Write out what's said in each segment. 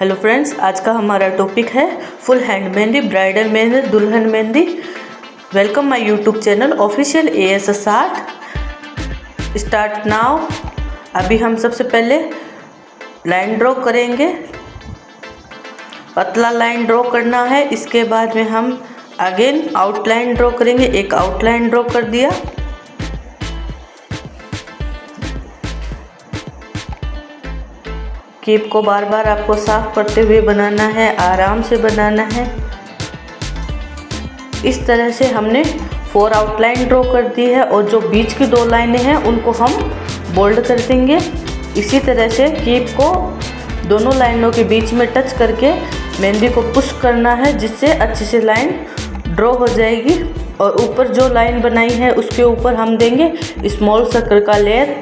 Hello friends, आज का हमारा टॉपिक है full hand mehndi, bridal mehndi, दुल्हन mehndi. Welcome my YouTube channel official AS art. Start now. अभी हम सबसे पहले लाइन ड्रॉ करेंगे, पतला लाइन ड्रॉ करना है। इसके बाद में हम अगेन आउटलाइन ड्रॉ करेंगे। एक आउटलाइन ड्रॉ कर दिया। कीप को बार बार आपको साफ करते हुए बनाना है, आराम से बनाना है। इस तरह से हमने 4 आउटलाइन ड्रॉ कर दी है और जो बीच की 2 लाइनें हैं उनको हम बोल्ड कर देंगे। इसी तरह से कीप को दोनों लाइनों के बीच में टच करके मेहंदी को पुश करना है, जिससे अच्छे से लाइन ड्रॉ हो जाएगी। और ऊपर जो लाइन बनाई है उसके ऊपर हम देंगे स्मॉल सर्कल का लेयर,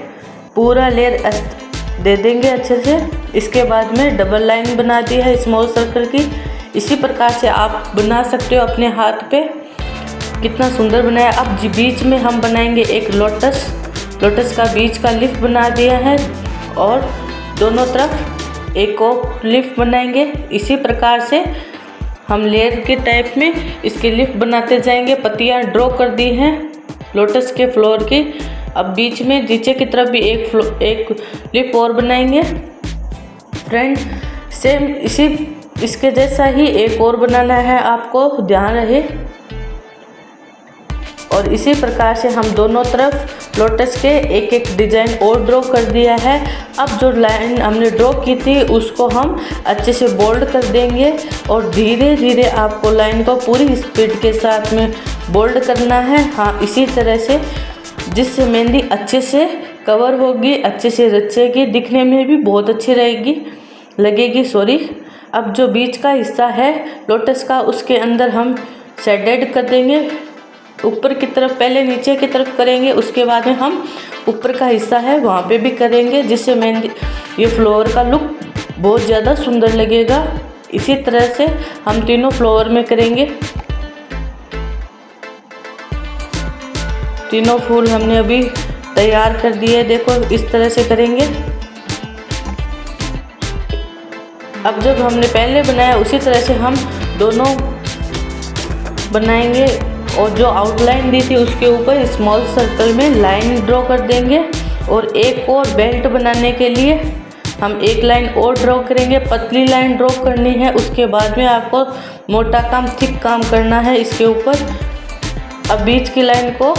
पूरा लेयर दे देंगे अच्छे से। इसके बाद में डबल लाइन बना दी है स्मॉल सर्कल की। इसी प्रकार से आप बना सकते हो अपने हाथ पे। कितना सुंदर बनाया। अब बीच में हम बनाएंगे एक लोटस का बीच का लीफ बना दिया है और दोनों तरफ एक और लीफ बनाएंगे। इसी प्रकार से हम लेयर के टाइप में इसके लीफ बनाते जाएंगे। पत्तियां ड्रॉ कर दी हैं लोटस के फ्लोर की। अब बीच में नीचे की तरफ भी एक लीफ और बनाएंगे। फ्रेंड, सेम इसके जैसा ही एक और बनाना है, आपको ध्यान रहे। और इसी प्रकार से हम दोनों तरफ लोटस के एक डिज़ाइन और ड्रॉ कर दिया है। अब जो लाइन हमने ड्रॉ की थी उसको हम अच्छे से बोल्ड कर देंगे और धीरे धीरे आपको लाइन को पूरी स्पीड के साथ में बोल्ड करना है। हाँ, इसी तरह से, जिससे मेहंदी अच्छे से कवर होगी, अच्छे से रचेगी, दिखने में भी बहुत अच्छी लगेगी। अब जो बीच का हिस्सा है लोटस का, उसके अंदर हम शेडेड कर देंगे। ऊपर की तरफ पहले नीचे की तरफ करेंगे, उसके बाद में हम ऊपर का हिस्सा है वहाँ पे भी करेंगे, जिससे मेहंदी ये फ्लावर का लुक बहुत ज़्यादा सुंदर लगेगा। इसी तरह से हम तीनों फ्लावर में करेंगे। तीनों फूल हमने अभी तैयार कर दिए। देखो, इस तरह से करेंगे। अब जब हमने पहले बनाया उसी तरह से हम दोनों बनाएंगे और जो आउटलाइन दी थी उसके ऊपर स्मॉल सर्कल में लाइन ड्रॉ कर देंगे। और एक और बेल्ट बनाने के लिए हम एक लाइन और ड्रॉ करेंगे। पतली लाइन ड्रॉ करनी है, उसके बाद में आपको मोटा काम, थिक काम करना है इसके ऊपर। अब बीच की लाइन को,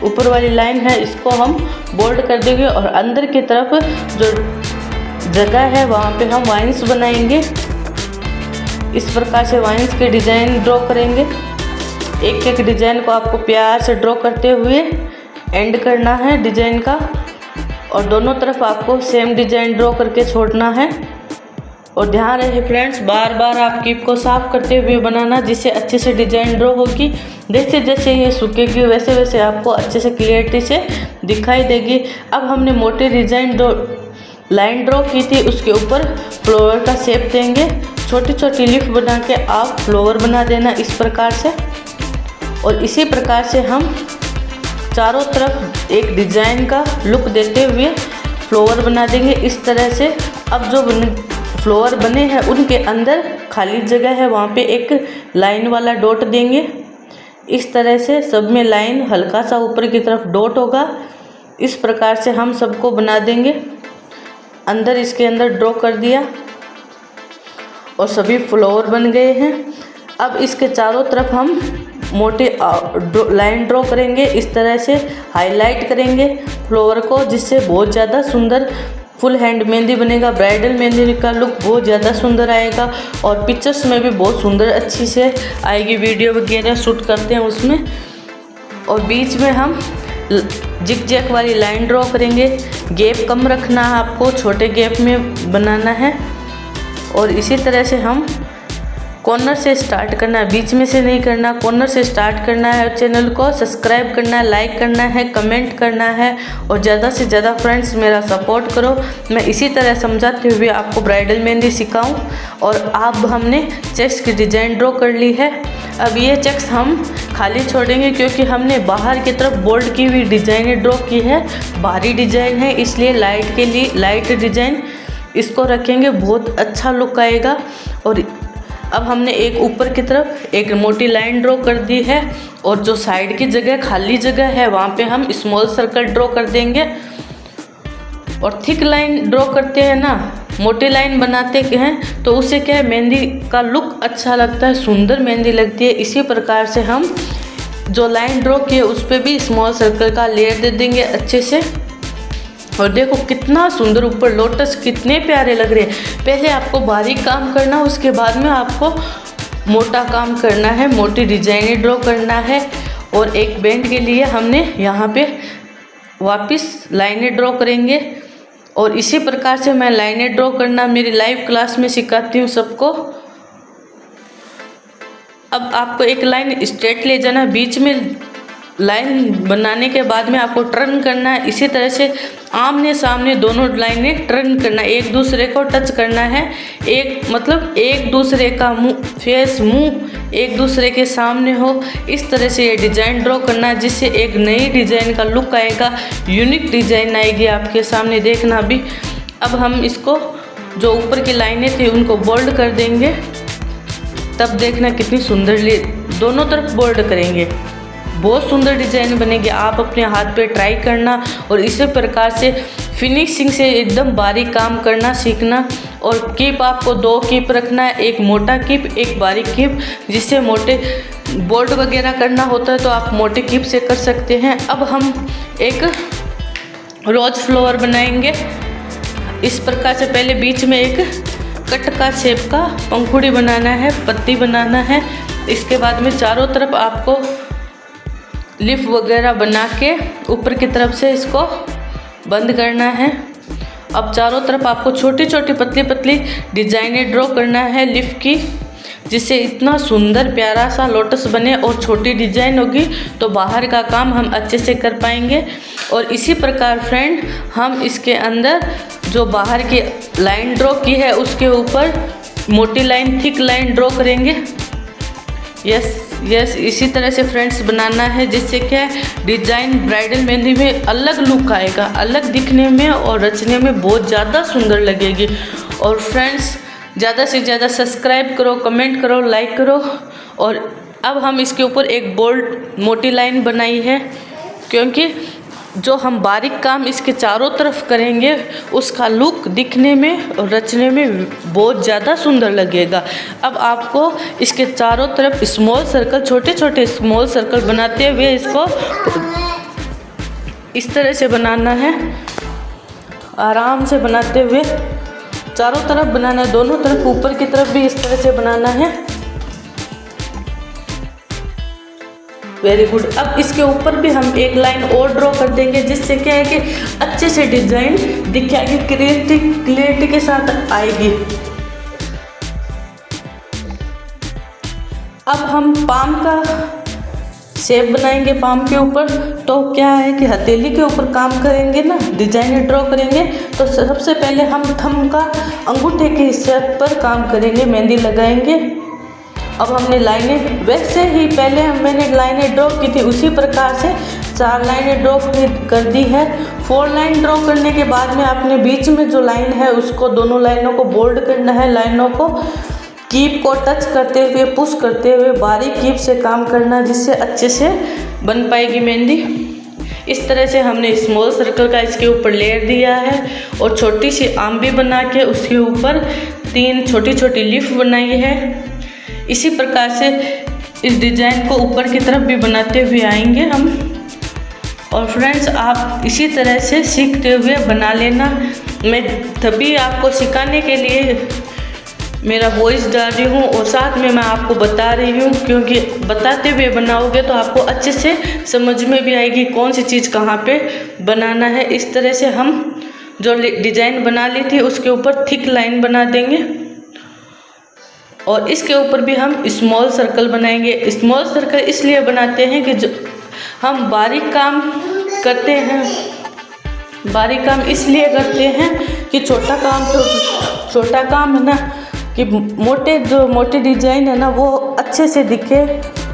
ऊपर वाली लाइन है, इसको हम बोल्ड कर देंगे और अंदर की तरफ जो जगह है वहाँ पे हम वाइन्स बनाएंगे। इस प्रकार से वाइन्स के डिज़ाइन ड्रॉ करेंगे। एक एक डिज़ाइन को आपको प्यार से ड्रॉ करते हुए एंड करना है डिज़ाइन का। और दोनों तरफ आपको सेम डिज़ाइन ड्रॉ करके छोड़ना है। और ध्यान रहे फ्रेंड्स, बार बार आप कीप को साफ करते हुए बनाना, जिससे अच्छे से डिज़ाइन ड्रॉ होगी। जैसे जैसे ये सूखेगी वैसे वैसे आपको अच्छे से क्लियरिटी से दिखाई देगी। अब हमने मोटी डिज़ाइन लाइन ड्रॉ की थी, उसके ऊपर फ्लावर का शेप देंगे। छोटी छोटी लीफ बना के आप फ्लावर बना देना इस प्रकार से। और इसी प्रकार से हम चारों तरफ एक डिज़ाइन का लुक देते हुए फ्लावर बना देंगे इस तरह से। अब जो फ्लावर बने हैं उनके अंदर खाली जगह है, वहाँ पे एक लाइन वाला डॉट देंगे। इस तरह से सब में लाइन हल्का सा ऊपर की तरफ डॉट होगा। इस प्रकार से हम सबको बना देंगे। अंदर इसके अंदर ड्रॉ कर दिया और सभी फ्लावर बन गए हैं। अब इसके चारों तरफ हम मोटे लाइन ड्रॉ करेंगे। इस तरह से हाईलाइट करेंगे फ्लावर को, जिससे बहुत ज़्यादा सुंदर फुल हैंड मेहंदी बनेगा। ब्राइडल मेहंदी का लुक बहुत ज़्यादा सुंदर आएगा और पिक्चर्स में भी बहुत सुंदर अच्छी से आएगी। वीडियो वगैरह शूट करते हैं उसमें। और बीच में हम जिग जैग वाली लाइन ड्रॉ करेंगे। गैप कम रखना है आपको, छोटे गैप में बनाना है। और इसी तरह से हम कॉर्नर से स्टार्ट करना है, बीच में से नहीं करना, कॉर्नर से स्टार्ट करना है। चैनल को सब्सक्राइब करना है, लाइक करना है, कमेंट करना है और ज़्यादा से ज़्यादा फ्रेंड्स मेरा सपोर्ट करो। मैं इसी तरह समझाते हुए आपको ब्राइडल मेहंदी सिखाऊं। और अब हमने चेक्स की डिज़ाइन ड्रॉ कर ली है। अब ये चेक्स हम खाली छोड़ेंगे, क्योंकि हमने बाहर की तरफ बोल्ड की हुई डिज़ाइन ड्रॉ की है। बाहरी डिज़ाइन है, इसलिए लाइट डिज़ाइन इसको रखेंगे बहुत अच्छा लुक आएगा। और अब हमने एक ऊपर की तरफ एक मोटी लाइन ड्रॉ कर दी है और जो साइड की जगह खाली जगह है वहाँ पे हम स्मॉल सर्कल ड्रॉ कर देंगे। और थिक लाइन ड्रॉ करते हैं ना, मोटी लाइन बनाते हैं तो उससे क्या है मेहंदी का लुक अच्छा लगता है, सुंदर मेहंदी लगती है। इसी प्रकार से हम जो लाइन ड्रॉ किए उस पर भी स्मॉल सर्कल का लेयर दे देंगे अच्छे से। और देखो कितना सुंदर ऊपर लोटस कितने प्यारे लग रहे हैं। पहले आपको बारीक काम करना, उसके बाद में आपको मोटा काम करना है, मोटी डिजाइनें ड्रॉ करना है। और एक बैंड के लिए हमने यहाँ पे वापस लाइनें ड्रॉ करेंगे। और इसी प्रकार से मैं लाइनें ड्रॉ करना मेरी लाइव क्लास में सिखाती हूँ सबको। अब आपको एक लाइन स्ट्रेट ले जाना, बीच में लाइन बनाने के बाद में आपको टर्न करना है। इसी तरह से आमने सामने दोनों लाइनें टर्न करना, एक दूसरे को टच करना है। एक दूसरे का फेस मुंह एक दूसरे के सामने हो, इस तरह से ये डिज़ाइन ड्रॉ करना है, जिससे एक नई डिज़ाइन का लुक आएगा, यूनिक डिज़ाइन आएगी आपके सामने। देखना अभी अब हम इसको जो ऊपर की लाइनें थी उनको बोल्ड कर देंगे, तब देखना कितनी सुंदर दोनों तरफ बोल्ड करेंगे, बहुत सुंदर डिज़ाइन बनेगी। आप अपने हाथ पे ट्राई करना और इसी प्रकार से फिनिशिंग से एकदम बारीक काम करना सीखना। और कीप आपको 2 कीप रखना है, एक मोटा कीप एक बारीक कीप, जिससे मोटे बोल्ड वगैरह करना होता है तो आप मोटे कीप से कर सकते हैं। अब हम एक रोज फ्लावर बनाएंगे। इस प्रकार से पहले बीच में एक कट का शेप का पंखुड़ी बनाना है, पत्ती बनाना है। इसके बाद में चारों तरफ आपको लिफ वगैरह बना के ऊपर की तरफ से इसको बंद करना है। अब चारों तरफ आपको छोटी छोटी पतली पतली डिजाइनें ड्रॉ करना है लिफ की, जिससे इतना सुंदर प्यारा सा लोटस बने। और छोटी डिजाइन होगी तो बाहर का काम हम अच्छे से कर पाएंगे। और इसी प्रकार फ्रेंड हम इसके अंदर जो बाहर की लाइन ड्रॉ की है उसके ऊपर मोटी लाइन थिक लाइन ड्रॉ करेंगे। यस इसी तरह से फ्रेंड्स बनाना है, जिससे क्या है डिज़ाइन ब्राइडल मेहंदी में अलग लुक आएगा, अलग दिखने में और रचने में बहुत ज़्यादा सुंदर लगेगी। और फ्रेंड्स ज़्यादा से ज़्यादा सब्सक्राइब करो, कमेंट करो, लाइक करो। और अब हम इसके ऊपर एक बोल्ड मोटी लाइन बनाई है, क्योंकि जो हम बारीक काम इसके चारों तरफ करेंगे उसका लुक दिखने में और रचने में बहुत ज़्यादा सुंदर लगेगा। अब आपको इसके चारों तरफ स्मॉल सर्कल, छोटे छोटे स्मॉल सर्कल बनाते हुए इसको इस तरह से बनाना है, आराम से बनाते हुए चारों तरफ बनाना है, दोनों तरफ ऊपर की तरफ भी इस तरह से बनाना है। Very good. अब इसके ऊपर भी हम एक लाइन और ड्रॉ कर देंगे, जिससे क्या है कि अच्छे से डिजाइन दिखेगी, क्लियरिटी के साथ आएगी। अब हम पाम का शेप बनाएंगे पाम के ऊपर। तो क्या है कि हथेली के ऊपर काम करेंगे ना, डिजाइन ड्रॉ करेंगे, तो सबसे पहले हम थंब का अंगूठे के हिस्से पर काम करेंगे, मेहंदी लगाएंगे। अब हमने लाइनें वैसे ही पहले मैंने लाइनें ड्रॉ की थी, उसी प्रकार से 4 लाइनें ड्रॉ कर दी है। 4 लाइन ड्रॉ करने के बाद में आपने बीच में जो लाइन है उसको दोनों लाइनों को बोल्ड करना है, लाइनों को कीप को टच करते हुए पुश करते हुए बारीक कीप से काम करना, जिससे अच्छे से बन पाएगी मेहंदी। इस तरह से हमने स्मॉल सर्कल का इसके ऊपर लेयर दिया है और छोटी सी आम भी बना के उसके ऊपर 3 छोटी छोटी लीफ बनाई है। इसी प्रकार से इस डिज़ाइन को ऊपर की तरफ भी बनाते हुए आएंगे हम। और फ्रेंड्स आप इसी तरह से सीखते हुए बना लेना। मैं तभी आपको सिखाने के लिए मेरा वॉइस डाल रही हूँ और साथ में मैं आपको बता रही हूँ, क्योंकि बताते हुए बनाओगे तो आपको अच्छे से समझ में भी आएगी कौन सी चीज़ कहाँ पे बनाना है। इस तरह से हम जो डिज़ाइन बना ली थी उसके ऊपर थिक लाइन बना देंगे और इसके ऊपर भी हम स्मॉल सर्कल बनाएंगे। स्मॉल सर्कल इसलिए बनाते हैं कि जो हम बारीक काम करते हैं, बारीक काम इसलिए करते हैं कि छोटा काम है ना, कि मोटे डिज़ाइन है ना वो अच्छे से दिखे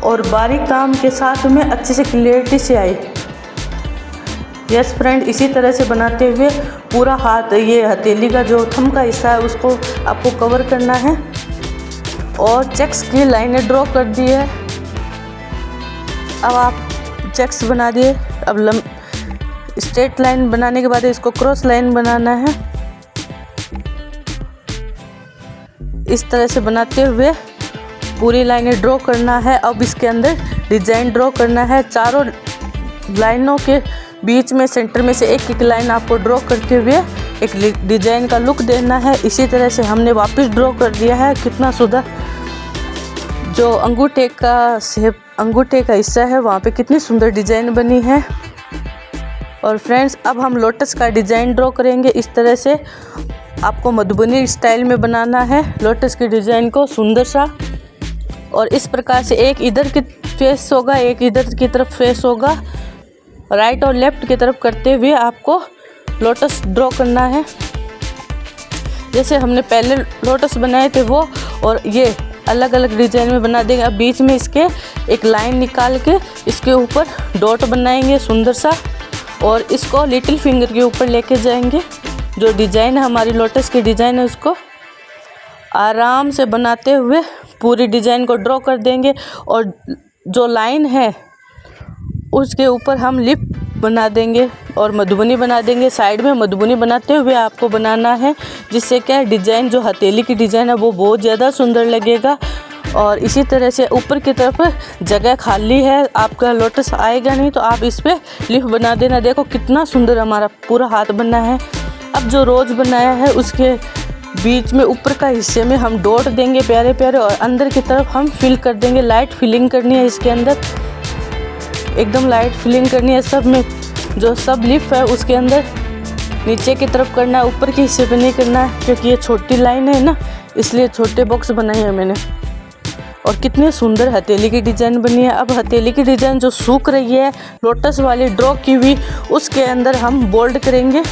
और बारीक काम के साथ में अच्छे से क्लियरिटी से आए। यस फ्रेंड, इसी तरह से बनाते हुए पूरा हाथ, ये हथेली का जो थंब का हिस्सा है उसको आपको कवर करना है। और चेक्स की लाइनें ड्रॉ कर दी है। अब आप चेक्स बना दिए। अब स्ट्रेट लाइन बनाने के बाद इसको क्रॉस लाइन बनाना है। इस तरह से बनाते हुए पूरी लाइनें ड्रॉ करना है। अब इसके अंदर डिजाइन ड्रॉ करना है। चारों लाइनों के बीच में सेंटर में से एक एक लाइन आपको ड्रॉ करते हुए एक डिजाइन का लुक देना है। इसी तरह से हमने वापस ड्रॉ कर दिया है। कितना सुंदर जो अंगूठे का हिस्सा है वहाँ पे कितनी सुंदर डिजाइन बनी है। और फ्रेंड्स, अब हम लोटस का डिजाइन ड्रॉ करेंगे। इस तरह से आपको मधुबनी स्टाइल में बनाना है लोटस के डिजाइन को सुंदर सा। और इस प्रकार से एक इधर की फेस होगा, एक इधर की तरफ फेस होगा। राइट और लेफ्ट की तरफ करते हुए आपको लोटस ड्रॉ करना है। जैसे हमने पहले लोटस बनाए थे वो, और ये अलग अलग डिजाइन में बना देंगे। अब बीच में इसके एक लाइन निकाल के इसके ऊपर डॉट बनाएंगे सुंदर सा, और इसको लिटिल फिंगर के ऊपर लेके जाएंगे। जो डिजाइन है हमारी लोटस की डिजाइन है उसको आराम से बनाते हुए पूरी डिजाइन को ड्रॉ कर देंगे। और जो लाइन है उसके ऊपर हम लिप बना देंगे और मधुबनी बना देंगे। साइड में मधुबनी बनाते हुए आपको बनाना है, जिससे क्या डिजाइन जो हथेली की डिजाइन है वो बहुत ज़्यादा सुंदर लगेगा। और इसी तरह से ऊपर की तरफ जगह खाली है, आपका लोटस आएगा नहीं तो आप इस पर लिप बना देना। देखो कितना सुंदर हमारा पूरा हाथ बना है। अब जो रोज बनाया है उसके बीच में ऊपर का हिस्से में हम डॉट देंगे प्यारे प्यारे, और अंदर की तरफ हम फिल कर देंगे। लाइट फिलिंग करनी है इसके अंदर, एकदम लाइट फिलिंग करनी है सब में। जो सब लिप है उसके अंदर नीचे की तरफ करना है, ऊपर के हिस्से पे नहीं करना है, क्योंकि ये छोटी लाइन है ना, इसलिए छोटे बॉक्स बनाए हैं मैंने। और कितने सुंदर हथेली की डिज़ाइन बनी है। अब हथेली की डिज़ाइन जो सूख रही है लोटस वाली ड्रॉ की हुई, उसके अंदर हम बोल्ड करेंगे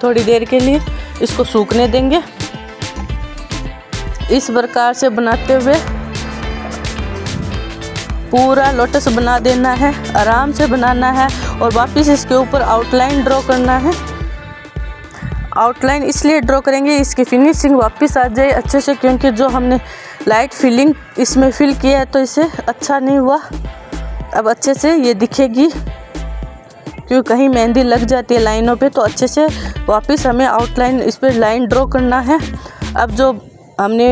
थोड़ी देर के लिए, इसको सूखने देंगे। इस प्रकार से बनाते हुए पूरा लोटस बना देना है, आराम से बनाना है। और वापस इसके ऊपर आउटलाइन ड्रॉ करना है। आउटलाइन इसलिए ड्रॉ करेंगे इसकी फिनिशिंग वापस आ जाए अच्छे से, क्योंकि जो हमने लाइट फिलिंग इसमें फिल किया है तो इसे अच्छा नहीं हुआ। अब अच्छे से ये दिखेगी, क्योंकि कहीं मेहंदी लग जाती है लाइनों पे, तो अच्छे से वापस हमें आउटलाइन इस पर लाइन ड्रॉ करना है। अब जो हमने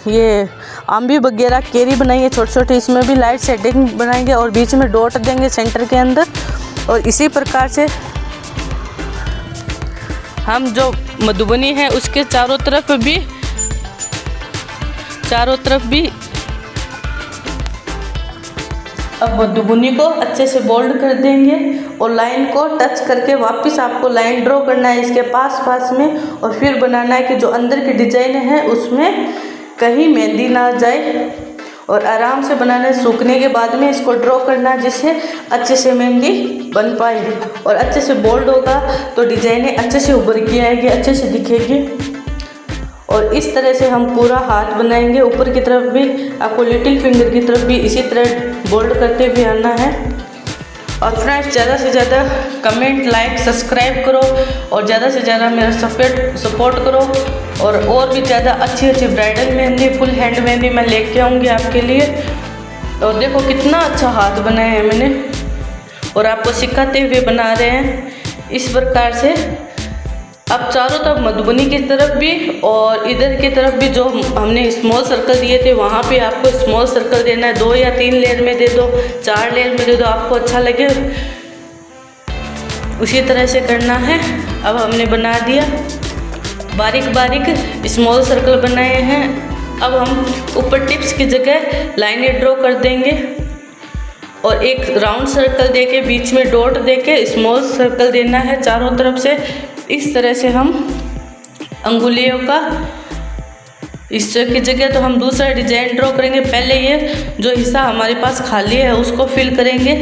ये आंबी वगैरह केरी बनाई है छोटे छोटे, इसमें भी लाइट शेडिंग बनाएंगे और बीच में डॉट देंगे सेंटर के अंदर। और इसी प्रकार से हम जो मधुबनी है उसके चारों तरफ भी अब मधुबनी को अच्छे से बोल्ड कर देंगे और लाइन को टच करके वापस आपको लाइन ड्रॉ करना है इसके पास में। और फिर बनाना है कि जो अंदर की डिजाइन है उसमें कहीं मेहंदी ना जाए, और आराम से बनाना है। सूखने के बाद में इसको ड्रॉ करना है जिससे अच्छे से मेहंदी बन पाए, और अच्छे से बोल्ड होगा तो डिजाइनें अच्छे से उभर के आएगी, अच्छे से दिखेगी। और इस तरह से हम पूरा हाथ बनाएंगे। ऊपर की तरफ भी आपको लिटिल फिंगर की तरफ भी इसी तरह बोल्ड करते हुए आना है। और फ्रेंड्स, ज़्यादा से ज़्यादा कमेंट, लाइक, सब्सक्राइब करो और ज़्यादा से ज़्यादा मेरा सपोर्ट करो। और भी ज़्यादा अच्छी bridal mehndi, full hand mehndi मैं लेके आऊँगी आपके लिए। और देखो कितना अच्छा हाथ बनाया है मैंने, और आपको सिखाते हुए बना रहे हैं इस प्रकार से। अब चारों तरफ मधुबनी की तरफ भी और इधर की तरफ भी जो हमने स्मॉल सर्कल दिए थे वहाँ पे आपको स्मॉल सर्कल देना है। 2 या 3 लेयर में दे दो, 4 लेयर में दे दो, आपको अच्छा लगे उसी तरह से करना है। अब हमने बना दिया, बारीक बारीक स्मॉल सर्कल बनाए हैं। अब हम ऊपर टिप्स की जगह लाइनें ड्रॉ कर देंगे और एक राउंड सर्कल देके बीच में डॉट देके स्मॉल सर्कल देना है चारों तरफ से। इस तरह से हम अंगुलियों का हिस्से की जगह तो हम दूसरा डिजाइन ड्रॉ करेंगे। पहले ये जो हिस्सा हमारे पास खाली है उसको फिल करेंगे।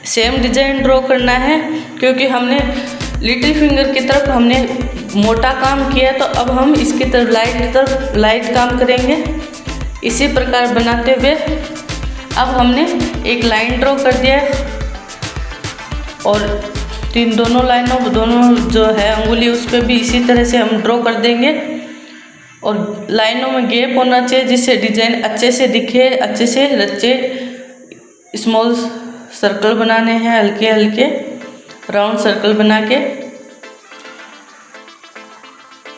सेम डिजाइन ड्रॉ करना है, क्योंकि हमने लिटिल फिंगर की तरफ हमने मोटा काम किया, तो अब हम इसकी तरफ लाइट काम करेंगे। इसी प्रकार बनाते हुए अब हमने एक लाइन ड्रॉ कर दिया और दोनों लाइनों दोनों जो है अंगुली उस पर भी इसी तरह से हम ड्रॉ कर देंगे। और लाइनों में गैप होना चाहिए जिससे डिजाइन अच्छे से दिखे, अच्छे से रचे। स्मॉल सर्कल बनाने हैं, हल्के हल्के राउंड सर्कल बना के।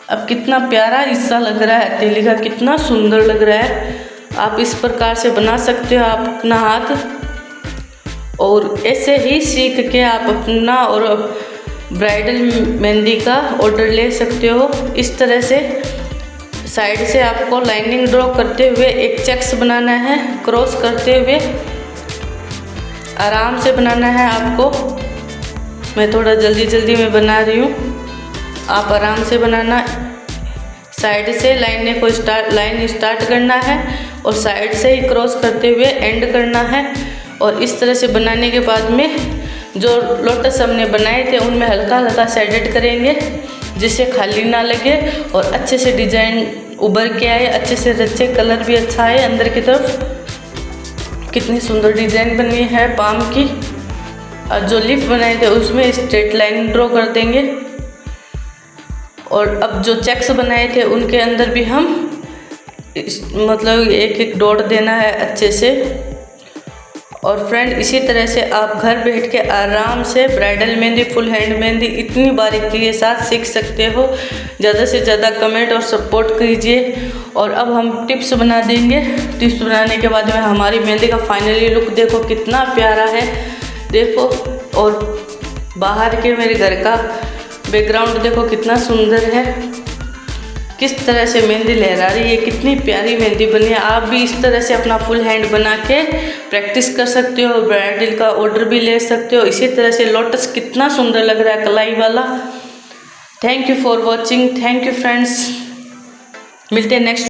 अब कितना प्यारा हिस्सा लग रहा है हथेली का, कितना सुंदर लग रहा है। आप इस प्रकार से बना सकते हो आप अपना हाथ, और ऐसे ही सीख के आप अपना और ब्राइडल मेहंदी का ऑर्डर ले सकते हो। इस तरह से साइड से आपको लाइनिंग ड्रॉ करते हुए एक चेक्स बनाना है, क्रॉस करते हुए आराम से बनाना है आपको। मैं थोड़ा जल्दी में बना रही हूँ, आप आराम से बनाना। साइड से लाइन स्टार्ट करना है और साइड से ही क्रॉस करते हुए एंड करना है। और इस तरह से बनाने के बाद में जो लोटस हमने बनाए थे उनमें हल्का हल्का शेडेड करेंगे जिससे खाली ना लगे और अच्छे से डिजाइन उभर के आए, अच्छे से रचे, कलर भी अच्छा आए अंदर की तरफ। कितनी सुंदर डिजाइन बनी है पाम की। और जो लिप बनाए थे उसमें स्ट्रेट लाइन ड्रॉ कर देंगे। और अब जो चेक्स बनाए थे उनके अंदर भी हम मतलब एक डॉट देना है अच्छे से। और फ्रेंड इसी तरह से आप घर बैठ के आराम से bridal mehndi, full hand mehndi इतनी बारीकी के साथ सीख सकते हो। ज़्यादा से ज़्यादा कमेंट और सपोर्ट कीजिए। और अब हम टिप्स बना देंगे। टिप्स बनाने के बाद में हमारी मेहंदी का फाइनली लुक देखो कितना प्यारा है, देखो। और बाहर के मेरे घर का बैकग्राउंड देखो कितना सुंदर है, किस तरह से मेहंदी लहरा रही है, कितनी प्यारी मेहंदी बनी है। आप भी इस तरह से अपना फुल हैंड बना के प्रैक्टिस कर सकते हो, ब्राइडल का ऑर्डर भी ले सकते हो। इसी तरह से लोटस कितना सुंदर लग रहा है कलाई वाला। Thank you for watching, thank you friends, मिलते हैं नेक्स्ट